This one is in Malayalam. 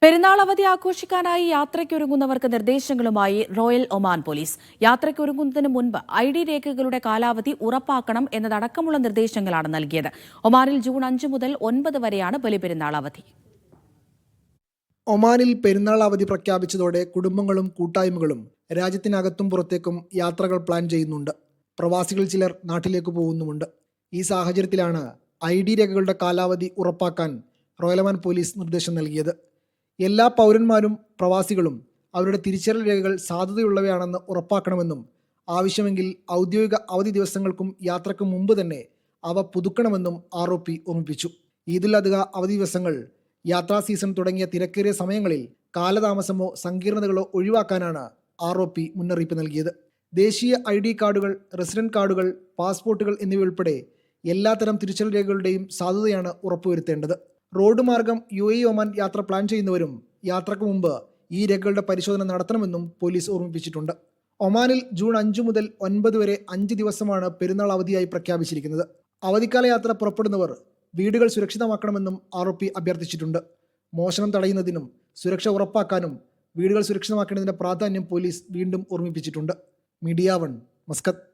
പെരുന്നാൾ അവധി ആഘോഷിക്കാനായി യാത്രയ്ക്കൊരുങ്ങുന്നവർക്ക് നിർദ്ദേശങ്ങളുമായി റോയൽ ഒമാൻ പോലീസ്. യാത്രയ്ക്കൊരുങ്ങുന്നതിന് മുൻപ് ID രേഖകളുടെ കാലാവധി ഉറപ്പാക്കണം എന്നതടക്കമുള്ള നിർദ്ദേശങ്ങളാണ് നൽകിയത്. ഒമാനിൽ ജൂൺ 5 മുതൽ 9 വരെയാണ് ബലിപെരുന്നാൾ അവധി. ഒമാനിൽ പെരുന്നാൾ അവധി പ്രഖ്യാപിച്ചതോടെ കുടുംബങ്ങളും കൂട്ടായ്മകളും രാജ്യത്തിനകത്തും പുറത്തേക്കും യാത്രകൾ പ്ലാൻ ചെയ്യുന്നുണ്ട്. പ്രവാസികൾ ചിലർ നാട്ടിലേക്ക് പോകുന്നുമുണ്ട്. ഈ സാഹചര്യത്തിലാണ് ID രേഖകളുടെ കാലാവധി ഉറപ്പാക്കാൻ റോയൽ ഒമാൻ പോലീസ് നിർദ്ദേശം നൽകിയത്. എല്ലാ പൗരന്മാരും പ്രവാസികളും അവരുടെ തിരിച്ചറിയൽ രേഖകൾ സാധുതയുള്ളവയാണെന്ന് ഉറപ്പാക്കണമെന്നും ആവശ്യമെങ്കിൽ ഔദ്യോഗിക അവധി ദിവസങ്ങൾക്കും യാത്രയ്ക്കും മുമ്പ് തന്നെ അവ പുതുക്കണമെന്നും ROP ഓർമ്മിപ്പിച്ചു. ഈദുൽ അദ്ഹ അവധി ദിവസങ്ങൾ, യാത്രാ സീസൺ തുടങ്ങിയ തിരക്കേറിയ സമയങ്ങളിൽ കാലതാമസമോ സങ്കീർണതകളോ ഒഴിവാക്കാനാണ് ROP മുന്നറിയിപ്പ് നൽകിയത്. ദേശീയ ID കാർഡുകൾ, റെസിഡന്റ് കാർഡുകൾ, പാസ്പോർട്ടുകൾ എന്നിവയുൾപ്പെടെ എല്ലാത്തരം തിരിച്ചറിയൽ രേഖകളുടെയും സാധുതയാണ് ഉറപ്പുവരുത്തേണ്ടത്. റോഡ് മാർഗം UAE ഒമാൻ യാത്ര പ്ലാൻ ചെയ്യുന്നവരും യാത്രയ്ക്ക് മുമ്പ് ഈ രേഖകളുടെ പരിശോധന നടത്തണമെന്നും പോലീസ് ഓർമ്മിപ്പിച്ചിട്ടുണ്ട്. ഒമാനിൽ ജൂൺ 5 മുതൽ 9 വരെ 5 ദിവസമാണ് പെരുന്നാൾ അവധിയായി പ്രഖ്യാപിച്ചിരിക്കുന്നത്. അവധിക്കാല യാത്ര പുറപ്പെടുന്നവർ വീടുകൾ സുരക്ഷിതമാക്കണമെന്നും ROP അഭ്യർത്ഥിച്ചിട്ടുണ്ട്. മോഷണം തടയുന്നതിനും സുരക്ഷ ഉറപ്പാക്കാനും വീടുകൾ സുരക്ഷിതമാക്കേണ്ടതിൻ്റെ പ്രാധാന്യം പോലീസ് വീണ്ടും ഓർമ്മിപ്പിച്ചിട്ടുണ്ട്. Media 1, Muscat.